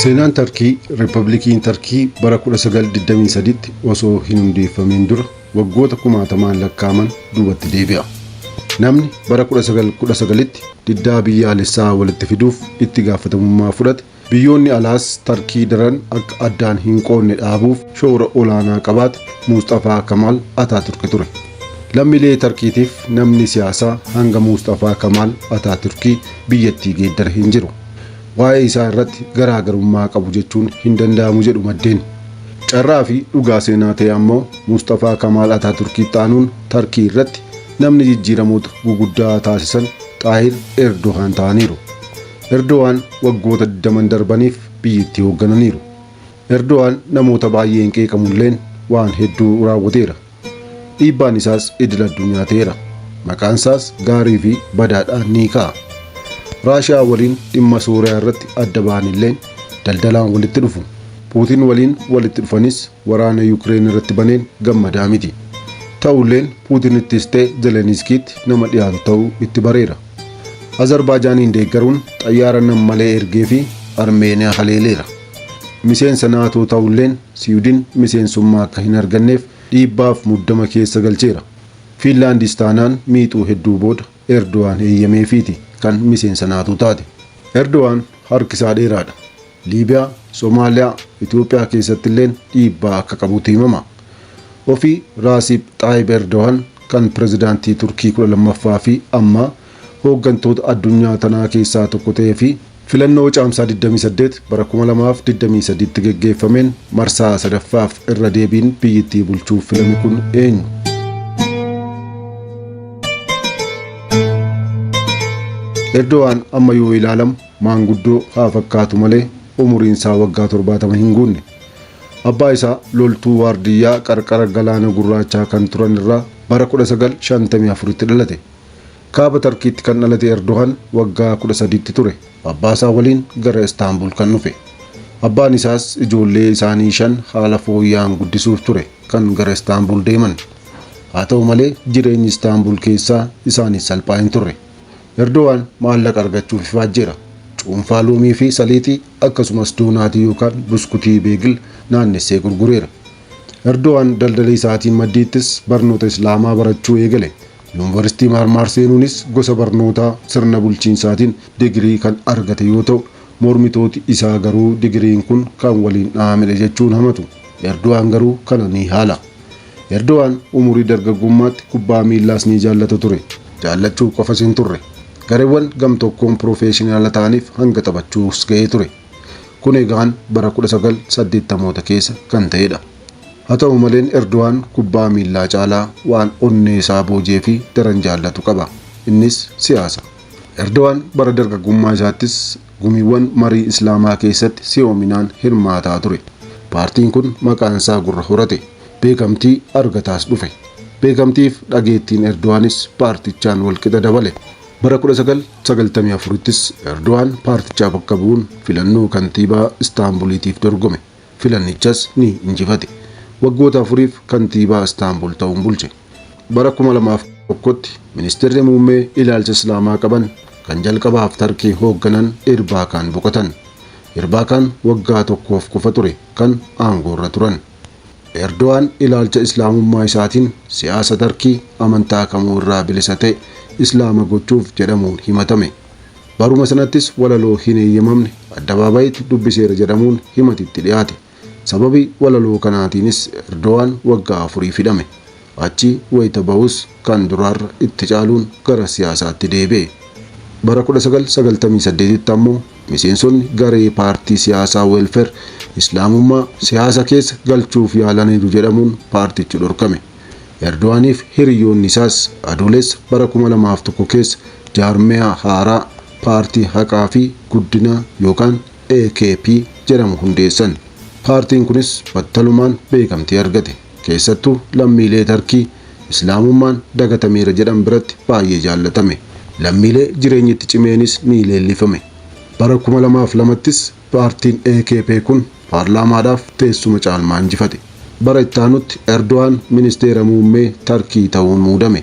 Seenaan Tarkii Riippaabilikiin Tarkii bara 1923tti osoo hin hundeeffamiin dura waggoota kumaatamaan lakkaaman duubatti deebi'a. Namni bara 1919tti diddaa biyyaalessaa walitti fiduuf itti gaafatamummaa fudhate biyyoonni alaas Tarkii daran akka addaan hin qoonne dhaabuuf shoora olaanaa qabaate Mustafaa Kamaal Ataaturk ture. Lammiilee Tarkiitiif namni siyaasaa hanga Mustafaa Kamaal Ataaturkii biyyattii geeddare hin jiru. Waa'ee isaa irratti garaagarummaa qabu jechuun hin danda'amu jedhu maddeen. Carraa fi dhugaa seenaa ta'e ammoo Mustafaa Kamaal Ataaturkii xaanuun Tarkii irratti namni jijjiiramoota guguddaa taasisan Xaahir Erdogan ta'aniiru. Erdogan waggoota 20 darbaniif biyyattii hooggananiiru. Erdogan namoota baay'een qeeqamulleen waan hedduu raawwateera. Dhiibbaan isaas idil addunyaa ta'eera. Maqaan isaas gaarii fi badaadhaan ni ka'a. Raashiyaa waliin dhimma Suuriyaa irratti adda ba'anilleen daldalaan walitti dhufu. Puutiin waliin walitti dhufanis waraana Yuukireen irratti baneen gammadaa miti. Ta'ulleen Puutinittis ta'e Zeleniskiitti nama dhiyaatu ta'uu itti bareera. Azerbaaijaaniin deeggaruun xayyaara nammalee ergee fi Armeeniyaa haleeleera. Miseensa naatoo ta'ulleen Siwiidin miseensummaa akka hin arganneef dhiibbaaf muddama keessa galcheera. Fiinlaandis taanaan miixuu hedduu booda Erdogan eeyyameefiiti kan miseensa naatoo taate. Erdogan harki isaa dheeraadha. Liibiyaa, Soomaaliyaa, Itoophiyaa keessatti illeen dhiibbaa akka qabuutu himama. Ofii Raasiib Xaayib Erdogan kan pirezidaantii Turkii 12ffaa fi amma hooggantoota addunyaa tanaa keessaa tokko ta'ee fi filannoo caamsaa 28 bara 2023tti geggeeffameen marsaa sadaffaaf irra deebiin biyyattii bulchuuf filame kun eenyu? Erdogan amma yoo ilaalamu maanguddoo haa fakkaatu malee umuriin isaa waggaa 70 hin guunne. Abbaa isaa loltuu waardiyyaa qarqara galaana gurraachaa kan turan irraa bara 1954tti dhalate. Kaaba Tarkiitti kan dhalate Erdogan waggaa 13tti ture. Abbaa isaa waliin gara Istaanbul kan dhufe. Abbaan isaas ijoollee isaanii 5 haala fooyya'aan guddisuuf ture kan gara Istaanbul deeman. Haa ta'u malee jireenyi Istaanbul keessaa isaaniif salphaa hin turre. Erdogan maallaqa argachuuf ifaajjeera. Cuunfaa loomii fi saliixii akkasumas doonaatii yookaan buskutii beegil naannessee gurgureera. Erdogan daldala isaatiin maddiittis barnoota Islaamaa barachuu eegale. Yuunivarsiitii Maarmaar seenuunis gosa barnootaa sirna bulchiinsaatiin digirii kan argate yoo ta'u, mormitooti isaa garuu digiriin kun kan waliin dhahamedha jechuun hamatu. Erdogan garuu kana ni haala. Erdogan umurii dargaggummaatti kubbaa miillaas ni jaallata ture. Jaallachuu qofas hin turre. Gareewwan gamtokkoon piroofeeshinaala ta'aniif hanga taphachuus ga'ee ture. Kun egaan bara 1980moota keessa kan ta'edha. Haa ta'u malee Erdogan kubbaa miillaa caalaa waan onnee isaa boojee fi daran jaallatu qaba. Innis siyaasa. Erdogan bara dargaggummaa isaattis gumiiwwan marii Islaamaa keessatti si'oominaan hirmaataa ture. Paartiin kun maqaan isaa gurra horate. Beekamtii argataas dhufe. Beekamtiif dhageettiin Erdoganis paartichaan walqixa dabale. Bara 1994ttis Erdogan paartichaa bakka bu'uun filannoo kantiibaa Istaanbuliitiif dorgome. Filannichas ni injifate. Waggoota 4f kantiibaa Istaanbul ta'uun bulche. Bara 2001tti ministeerri muummee ilaalcha Islaamaa qaban kan jalqabaaf Tarkii hoogganan Erbaakaan boqotan. Erbaakaan waggaa tokkoof qofa ture kan aangoorra turan. Erdogan ilaalcha Islaamummaa isaatiin siyaasa Tarkii amantaa kamuu irraa bilisa ta'e Islaama gochuuf jedhamuun himatame. Baruma sanattis walaloo hin eeyyamamne addabaabayitti dubbiseera jedhamuun himatitti dhiyaate. Sababii walaloo kanaatiinis Erdogan waggaa 4 hidhame. Achi wayita bahus kan duraarra itti caaluun gara siyaasaatti deebi'e. Bara 1998tti ammoo miseensonni garee paartii siyaasaa Welfare Islaamummaa siyaasa keessa galchuuf yaalaniiru jedhamuun paartichi dhorkame. Erdoganiif hiriyoonni isaas adoolessa bara 2001 keessa jaarmiyaa haaraa paartii haqaa fi guddinaa yookaan AKP jedhamu hundeessan. Paartiin kunis battalumaan beekamtii argate. Keessattuu lammiilee Tarkii Islaamummaan dagatameera jedhan biratti baay'ee jaallatame. Lammiilee jireenyitti cimeenis ni leellifame. Bara 2002ttis paartiin AKP kun paarlaamaadhaaf teessuma caalmaa injifate. Bara itti aanutti Erdogan ministeera muummee Tarkii ta'uun muudame.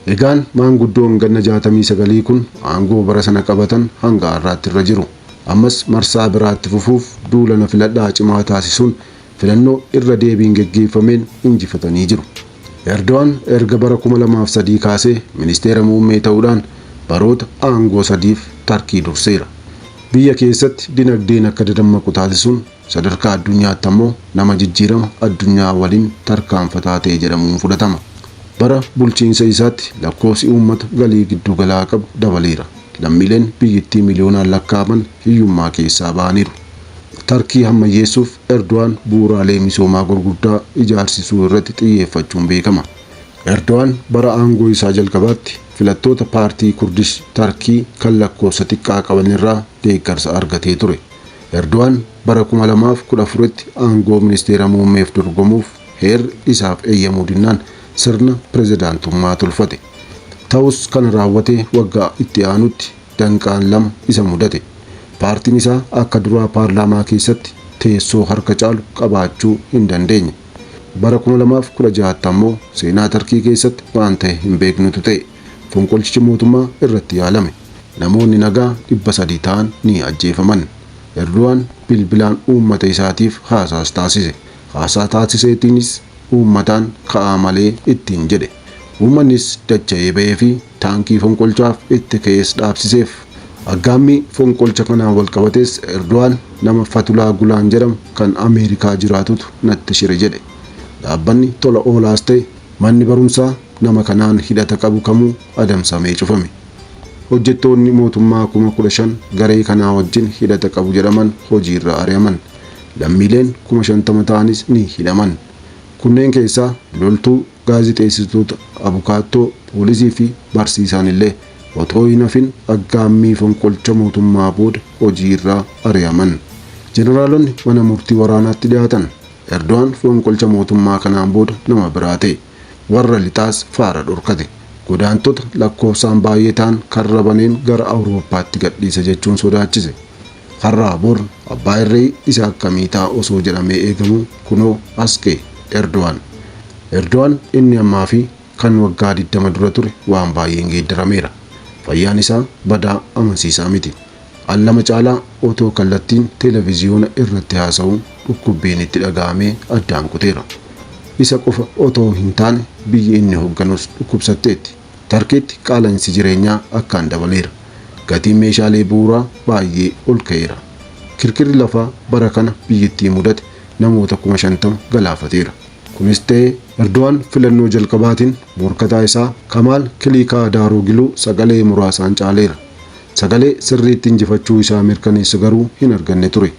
Egaan maanguddoon ganna 69 kun aangoo bara sana qabatan hanga har'aatti irra jiru. ammas marsaa biraatti fufuuf duulana filadhaa cimaa taasisuun filannoo irra deebiin geggeeffameen injifatanii jiru. Erdogan erga bara 2003 kaasee ministeera muummee ta'uudhaan baroota aangoo 3f Tarkii durseera. Biyya keessatti dinagdeen akka dadammaqu taasisuun sadarkaa addunyaatti ammoo nama jijjiirama addunyaa waliin tarkaanfataa ta'e jedhamuun fudhatama. Bara bulchiinsa isaatti lakkoofsi uummata galii giddu galaa qabu dabaleera. Lammiileen biyyattii miliyoonaan lakkaa'aman hiyyummaa keessaa ba'aniiru. Tarkii hammayyeessuuf Erdogan bu'uuraalee misoomaa gurguddaa ijaarsisuu irratti xiyyeeffachuun beekama. Erdogan bara aangoo isaa jalqabaatti filattoota paartii Kurdish Tarkii kan lakkoofsa xiqqaa qaban irraa deeggarsa argatee ture. Erdogan bara 2014tti aangoo ministeera muummeef dorgomuuf heerri isaaf eeyyamuu dinnaan sirna pirezidaantummaa tolfate. Ta'us kan raawwate waggaa itti aanutti danqaan lama isa mudate. Paartiin isaa akka duraa paarlaamaa keessatti teessoo harka caalu qabaachuu hin dandeenye. Bara 2016 ammoo seenaa Tarkii keessatti waan ta'e hin beeknutu ta'e. Fonqolchichi mootummaa irratti yaalame. Namoonni nagaa 300 ta'an ni ajjeefaman. Erdogan bilbilaan uummata isaatiif haasaas taasise. Haasaa taasiseetiinis uummataan ka'aa malee ittiin jedhe. Uummannis dacha'ee ba'ee fi taankii fonqolchaaf itti ka'ees dhaabsiseef. Aggaammii fonqolcha kanaan walqabatees Erdogan nama Fatulaa Gulaan jedhamu kan Ameerikaa jiraatutu natti shire jedhe. Dhaabbanni tola oolaas ta'e manni barumsaa nama kanaan hidhata qabu kamuu adamsamee cufame. Hojjettoonni mootummaa 15,000 garee kanaa wajjin hidhata qabu jedhaman hojiirra ari'aman. Lammiileen 50,000 ta'anis ni hidhaman. Kunneen keessaa loltuu, gaazixeessitoota, abukaattoo, poolisii fi barsiisaan illee otoo hin hafin aggaammii fonqolcha mootummaa booda hojiirraa ari'aman. Jeneraalonni mana murtii waraanaatti dhiyaatan. Erdogan fonqolcha mootummaa kanaan booda nama biraa ta'e. Warra lixaas faara dhorkate. Godaantota lakkoofsaan baay'ee ta'an karra baneen gara Awurooppaatti gadhiisa jechuun sodaachise. Har'aa bor abbaa irree isa akkamii ta'a osoo jedhamee eegamu kunoo as ga'e Erdogan. Erdogan inni ammaa fi kan waggaa 20 dura ture waan baay'een geeddarameera. Fayyaan isaa badaa amansiisaa miti. Allama caalaa otoo kallattiin televiziyoona irratti haasa'uun dhukkubbiin itti dhaga'amee addaan kuteera. Isa qofa otoo hin taane biyyi inni hoogganus dhukkubsatteetti. Tarkiitti qaala'insi jireenyaa akkaan dabaleera. Gatiin meeshaalee bu'uuraa baay'ee ol ka'eera. Kirkirri lafaa bara kana biyyattii mudate namoota 50,000 galaafateera. Kunis ta'ee Erdogan filannoo jalqabaatiin morkataa isaa Kamaal Kilikdaroglu sagalee muraasaan caaleera. Sagalee sirriitti injifachuu isaa mirkaneessa garuu hin arganne ture.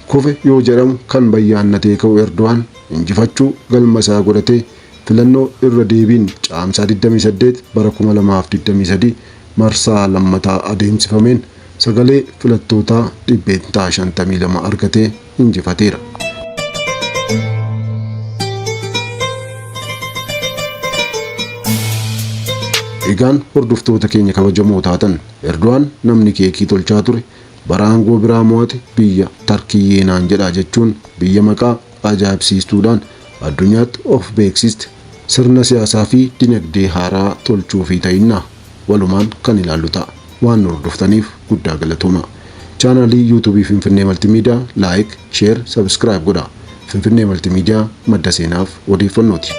Kufe yoo jedhamu kan bayyaannatee ka'u Erdogan injifachuu galma isaa godhatee filannoo irra deebiin caamsaa 28 bara 2023 marsaa lammataa adeemsifameen sagalee filattootaa 52 argatee injifateera. Egaan hordoftoota keenya kabajamoo taatan Erdogan namni keekii tolchaa ture bara aangoo biraa mo'ate biyya Tarkii yeenaan jedhaa jechuun biyya maqaa ajaa'ibsiistuudhaan addunyaatti of beeksiste sirna siyaasaa fi dinagdee haaraa tolchuu fi ta'innaa walumaan kan ilaallu ta'a. Waan hordoftaniif guddaa galatoomaa. Chaanaalii YouTube Finfinnee Maltiimiidiyaa like, share, subscribe godhaa. Finfinnee Maltiimiidiyaa madda seenaaf odeeffannooti.